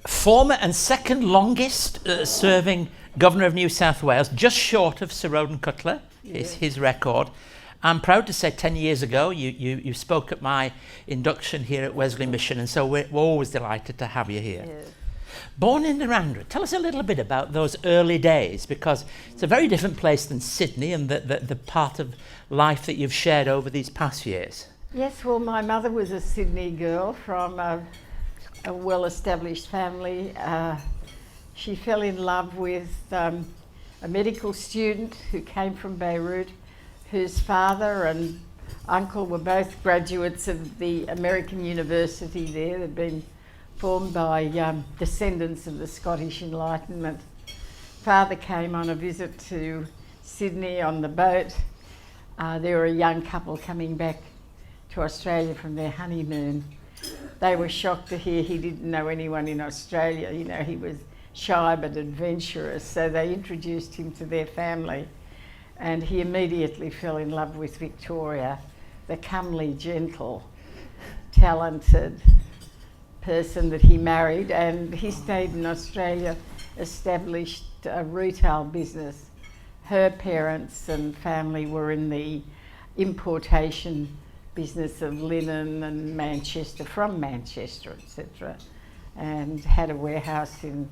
former and second longest serving Governor of New South Wales, just short of Sir Roden Cutler, is his record. I'm proud to say 10 years ago you spoke at my induction here at Wesley Mission, and so we're always delighted to have you here. Yeah. Born in Narrandera, tell us a little bit about those early days, because it's a very different place than Sydney and the part of life that you've shared over these past years. Yes, well, my mother was a Sydney girl from a well-established family. She fell in love with a medical student who came from Beirut, whose father and uncle were both graduates of the American university there. They'd been formed by descendants of the Scottish Enlightenment. Father came on a visit to Sydney on the boat. They were a young couple coming back to Australia from their honeymoon. They were shocked to hear he didn't know anyone in Australia. You know, he was shy but adventurous, so they introduced him to their family, and he immediately fell in love with Victoria, the comely, gentle, talented person that he married, and he stayed in Australia, established a retail business. Her parents and family were in the importation business of linen and from Manchester, etc., and had a warehouse in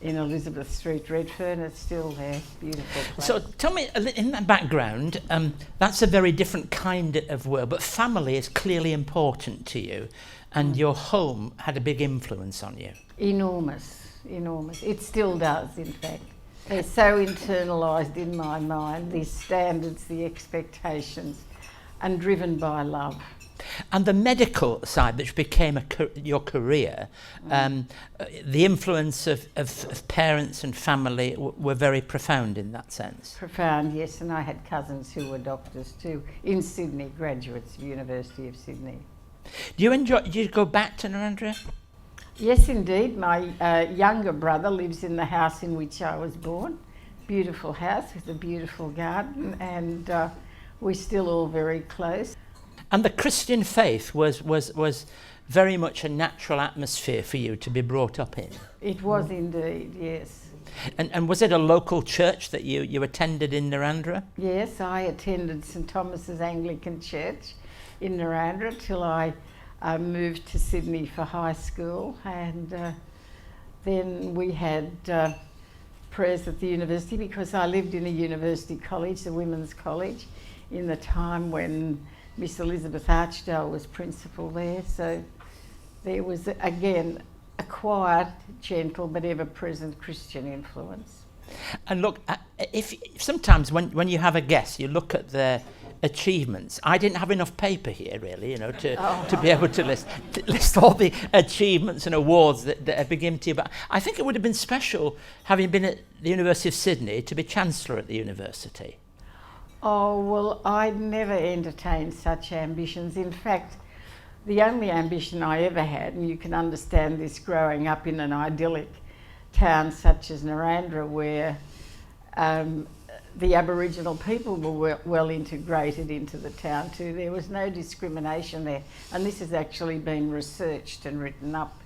Elizabeth Street, Redfern. It's still there, beautiful place. So tell me, in that background, that's a very different kind of world, but family is clearly important to you, and your home had a big influence on you. Enormous. It still does, in fact. They're so internalised in my mind, these standards, the expectations, and driven by love. And the medical side, which became your career, the influence of parents and family were very profound in that sense. Profound, yes, and I had cousins who were doctors too, in Sydney, graduates of University of Sydney. Do you go back to Narrandera? Yes, indeed. My younger brother lives in the house in which I was born. Beautiful house with a beautiful garden, and we're still all very close. And the Christian faith was very much a natural atmosphere for you to be brought up in. It was indeed, yes. And was it a local church that you attended in Narrandera? Yes, I attended St Thomas's Anglican Church in Narrandera till I moved to Sydney for high school, and then we had prayers at the university, because I lived in a university college, the Women's College, in the time when Miss Elizabeth Archdale was principal there. So there was, again, a quiet, gentle but ever-present Christian influence. And look, if sometimes when you have a guest, you look at their achievements. I didn't have enough paper here, really, to be able to list all the achievements and awards that have been given to you. But I think it would have been special, having been at the University of Sydney, to be Chancellor at the university. Oh, well, I'd never entertained such ambitions. In fact, the only ambition I ever had, and you can understand this growing up in an idyllic town such as Narrandera, where the Aboriginal people were well integrated into the town too. There was no discrimination there, and this has actually been researched and written up.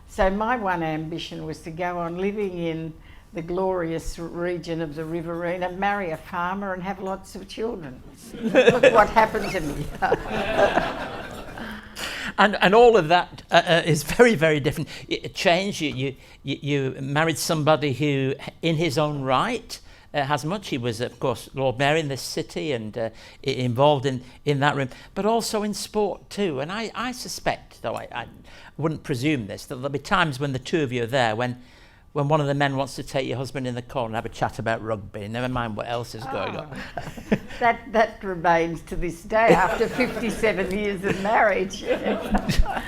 So my one ambition was to go on living in the glorious region of the Riverina, marry a farmer and have lots of children. Look what happened to me. And all of that is very, very different. It changed. You married somebody who, in his own right, has much. He was, of course, Lord Mayor in this city and involved in that room, but also in sport too. And I suspect, though I wouldn't presume this, that there'll be times when the two of you are there when one of the men wants to take your husband in the corner and have a chat about rugby, never mind what else is going on. That remains to this day after 57 years of marriage. The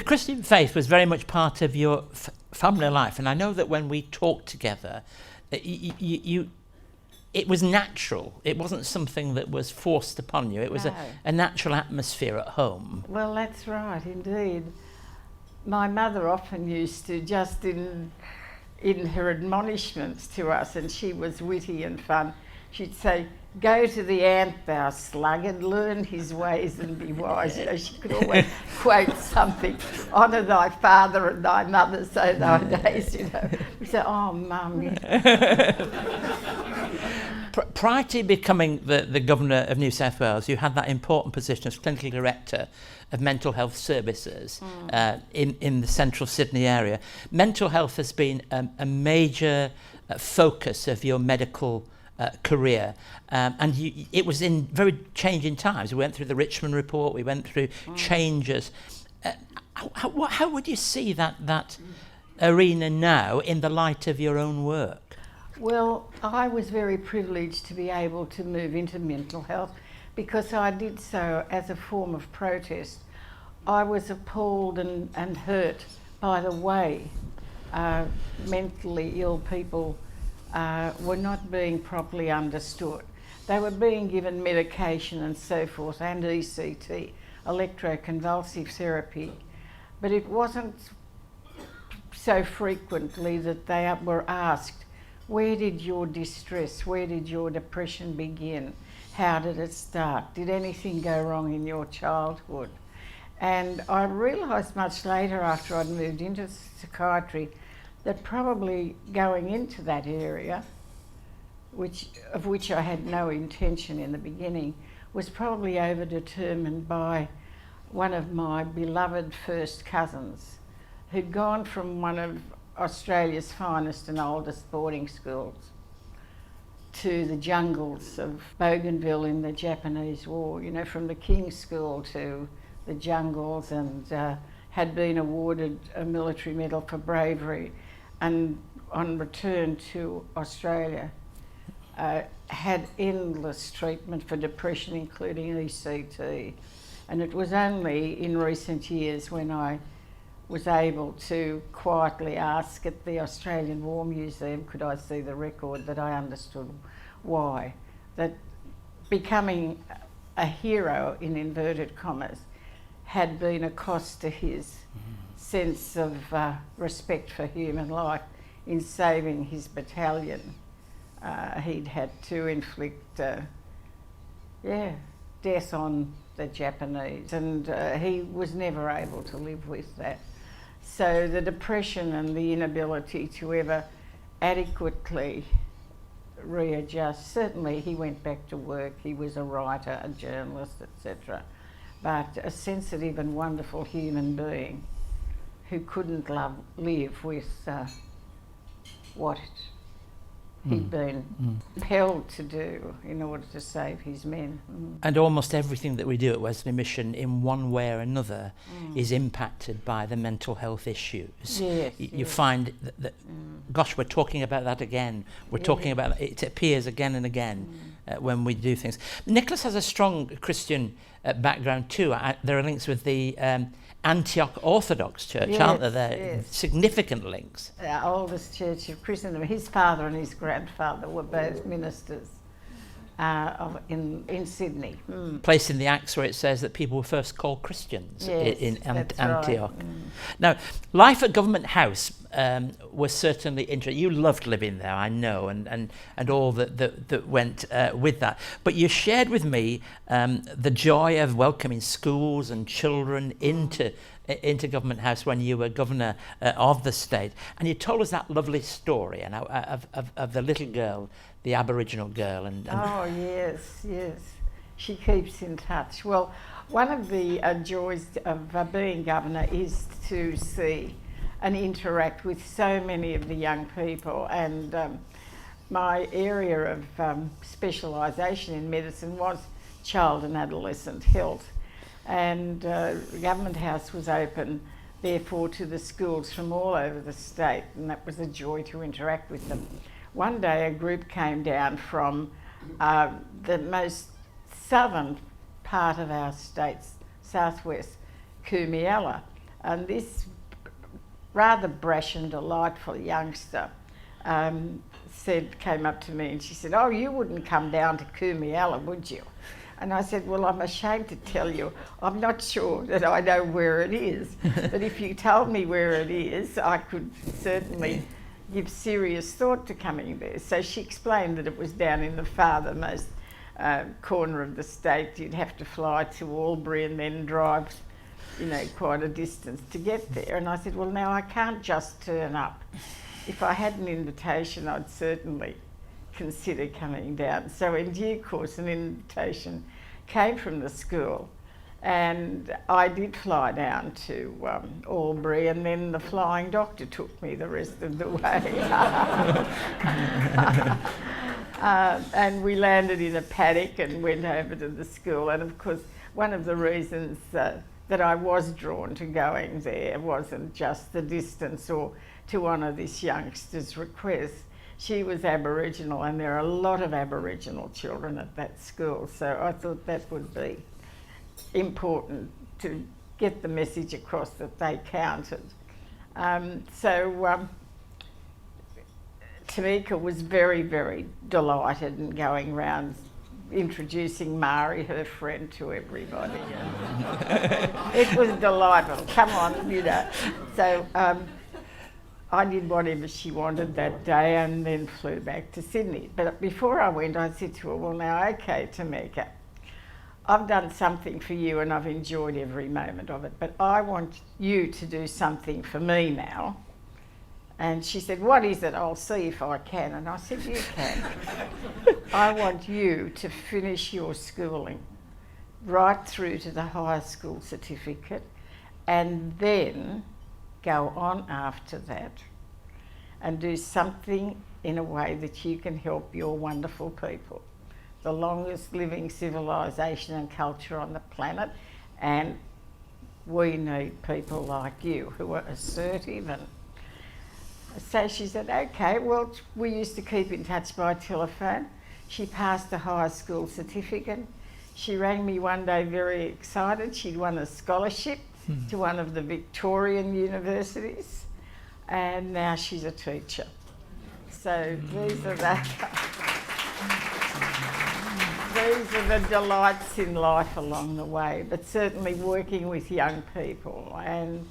Christian faith was very much part of your family life, and I know that when we talked together, it was natural. It wasn't something that was forced upon you. It was a natural atmosphere at home. Well, that's right, indeed. My mother often used to, just in her admonishments to us, and she was witty and fun, she'd say, "Go to the ant, thou sluggard, learn his ways and be wise." You know, she could always quote something, "Honour thy father and thy mother, so thy days," you know. We say, "Oh, Mum." Prior to becoming the Governor of New South Wales, you had that important position as Clinical Director of Mental Health Services in the central Sydney area. Mental health has been a major focus of your medical career, and it was in very changing times. We went through the Richmond Report, we went through changes. How would you see that arena now in the light of your own work? Well, I was very privileged to be able to move into mental health because I did so as a form of protest. I was appalled and hurt by the way mentally ill people were not being properly understood. They were being given medication and so forth, and ECT, electroconvulsive therapy, but it wasn't so frequently that they were asked, where did your distress, where did your depression begin? How did it start? Did anything go wrong in your childhood? And I realised much later, after I'd moved into psychiatry, that probably going into that area, of which I had no intention in the beginning, was probably overdetermined by one of my beloved first cousins, who'd gone from one of Australia's finest and oldest boarding schools to the jungles of Bougainville in the Japanese War, you know, from the King's School to the jungles, and had been awarded a military medal for bravery, and on return to Australia had endless treatment for depression, including ECT. And it was only in recent years when I was able to quietly ask at the Australian War Museum, could I see the record, that I understood why. That becoming a hero, in inverted commas, had been a cost to his sense of respect for human life in saving his battalion. He'd had to inflict death on the Japanese, and he was never able to live with that. So the depression and the inability to ever adequately readjust. Certainly he went back to work, he was a writer, a journalist, etc. But a sensitive and wonderful human being who couldn't live with what he'd been compelled to do in order to save his men. And almost everything that we do at Wesley Mission in one way or another is impacted by the mental health issues. Yes, You find that gosh, we're talking about that again. We're talking about it appears again and again when we do things. Nicholas has a strong Christian background too. There are links with the Antioch Orthodox Church, aren't there? There significant links. Our oldest church of Christendom. His father and his grandfather were both ministers in Sydney. Place in the Acts where it says that people were first called Christians in Antioch. Right. Now, life at Government House was certainly interesting. You loved living there, I know, and all that went with that. But you shared with me the joy of welcoming schools and children into Government House when you were governor of the state, and you told us that lovely story and of the little girl, the Aboriginal girl. Oh yes, she keeps in touch. Well, one of the joys of being governor is to see and interact with so many of the young people, and my area of specialisation in medicine was child and adolescent health, and Government House was open therefore to the schools from all over the state, and that was a joy to interact with them. One day a group came down from the most southern part of our state's southwest, Kumiella, and this rather brash and delightful youngster came up to me and she said, "Oh, you wouldn't come down to Kumiella, would you?" And I said, "Well, I'm ashamed to tell you, I'm not sure that I know where it is, but if you told me where it is, I could certainly give serious thought to coming there. So she explained that it was down in the farthermost corner of the state. You'd have to fly to Albury and then drive, you know, quite a distance to get there. And I said, well, now I can't just turn up. If I had an invitation, I'd certainly consider coming down. So in due course, an invitation came from the school, and I did fly down to Albury, and then the flying doctor took me the rest of the way. And we landed in a paddock and went over to the school. And of course, one of the reasons that I was drawn to going there wasn't just the distance or to honour this youngster's request. She was Aboriginal, and there are a lot of Aboriginal children at that school, so I thought that would be important to get the message across that they counted. Tamika was very, very delighted in going round introducing Marie, her friend, to everybody. It was delightful. Come on, you know. So I did whatever she wanted that day and then flew back to Sydney. But before I went, I said to her, well, now, okay, Tamika, I've done something for you and I've enjoyed every moment of it, but I want you to do something for me now. And she said, what is it? I'll see if I can. And I said, you can. I want you to finish your schooling right through to the high school certificate, and then go on after that and do something in a way that you can help your wonderful people, the longest living civilisation and culture on the planet. And we need people like you who are assertive. And so she said, okay, well, we used to keep in touch by telephone. She passed the high school certificate. She rang me one day very excited. She'd won a scholarship to one of the Victorian universities, and now she's a teacher. So these are the delights in life along the way, but certainly working with young people, and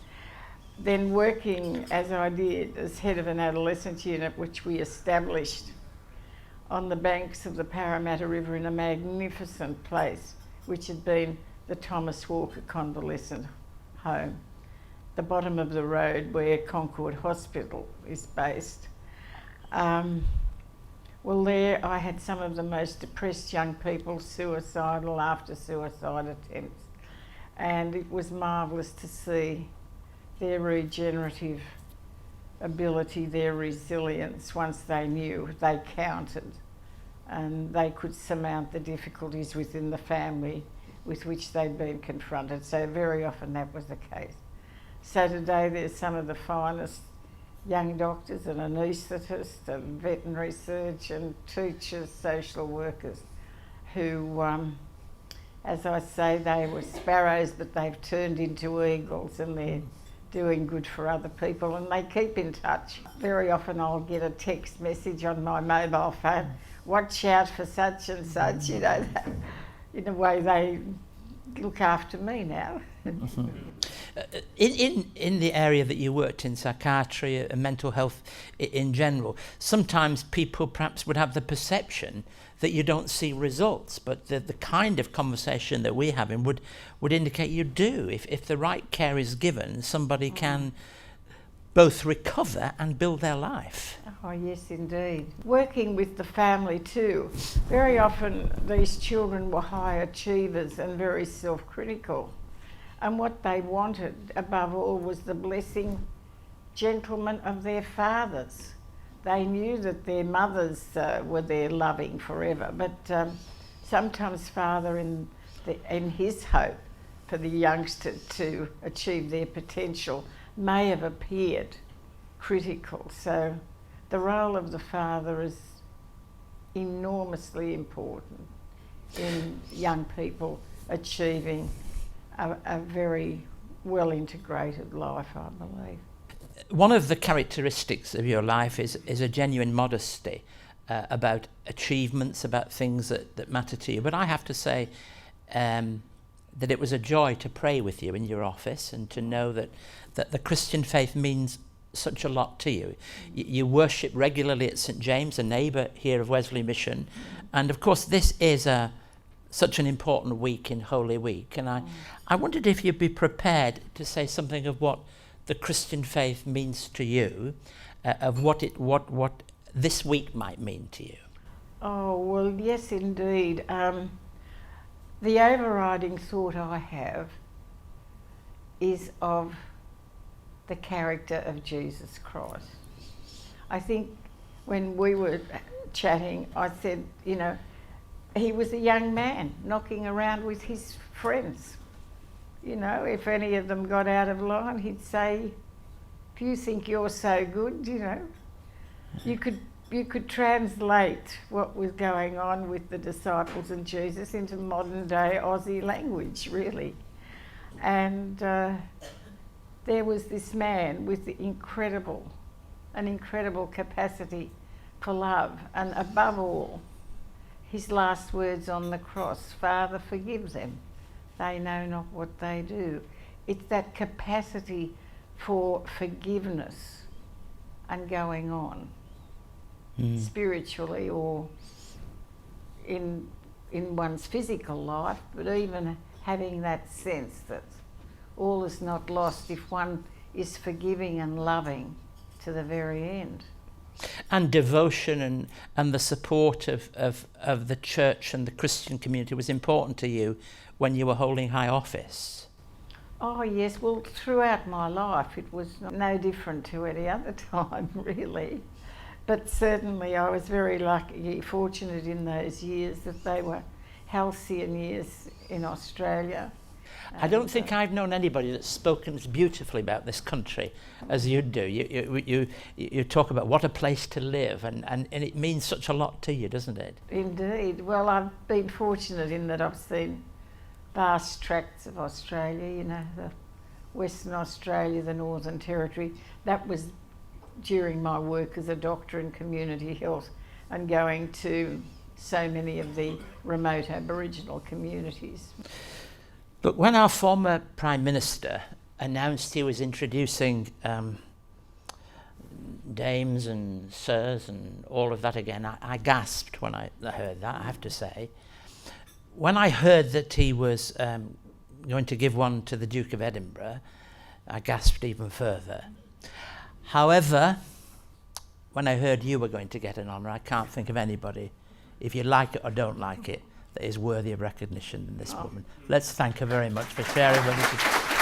then working as I did as head of an adolescent unit, which we established on the banks of the Parramatta River in a magnificent place, which had been the Thomas Walker Convalescent Home, the bottom of the road where Concord Hospital is based. Well, there I had some of the most depressed young people, suicidal after suicide attempts, and it was marvellous to see their regenerative ability, their resilience once they knew they counted and they could surmount the difficulties within the family with which they'd been confronted. So very often that was the case. So today there's some of the finest young doctors and anaesthetists and veterinary surgeon, teachers, social workers who, as I say, they were sparrows but they've turned into eagles, and they're doing good for other people, and they keep in touch. Very often I'll get a text message on my mobile phone, watch out for such and such, you know. In a way, they look after me now. In the area that you worked in, psychiatry and mental health in general, sometimes people perhaps would have the perception that you don't see results, but the kind of conversation that we're having would indicate you do. If the right care is given, somebody can both recover and build their life. Oh yes, indeed. Working with the family too, very often these children were high achievers and very self-critical, and what they wanted above all was the blessing, gentlemen, of their fathers. They knew that their mothers were there loving forever, but sometimes father in his hope for the youngster to achieve their potential may have appeared critical. So the role of the father is enormously important in young people achieving a very well integrated life, I believe. One of the characteristics of your life is a genuine modesty about achievements, about things that matter to you. But I have to say that it was a joy to pray with you in your office and to know that the Christian faith means such a lot to you. You worship regularly at St James, a neighbour here of Wesley Mission, and of course this is such an important week in Holy Week, and I wondered if you'd be prepared to say something of what the Christian faith means to you, of what this week might mean to you. Oh, well, yes, indeed. The overriding thought I have is of the character of Jesus Christ. I think when we were chatting, I said, you know, he was a young man knocking around with his friends. You know, if any of them got out of line, he'd say, if you think you're so good, you know, you could translate what was going on with the disciples and Jesus into modern day Aussie language, really. And there was this man with an incredible capacity for love, and above all, his last words on the cross, Father, forgive them, they know not what they do. It's that capacity for forgiveness and going on, spiritually or in one's physical life, but even having that sense that all is not lost if one is forgiving and loving to the very end. And devotion and the support of the church and the Christian community was important to you when you were holding high office. Oh yes, well, throughout my life it was no different to any other time, really. But certainly I was very lucky, fortunate in those years that they were halcyon years in Australia. I don't think I've known anybody that's spoken as beautifully about this country as you do. You talk about what a place to live, and it means such a lot to you, doesn't it? Indeed. Well, I've been fortunate in that I've seen vast tracts of Australia, you know, the Western Australia, the Northern Territory. That was during my work as a doctor in community health and going to so many of the remote Aboriginal communities. Look, when our former Prime Minister announced he was introducing dames and sirs and all of that again, I gasped when I heard that, I have to say. When I heard that he was going to give one to the Duke of Edinburgh, I gasped even further. However, when I heard you were going to get an honour, I can't think of anybody, if you like it or don't like it, that is worthy of recognition than this woman. Let's thank her very much for sharing with us.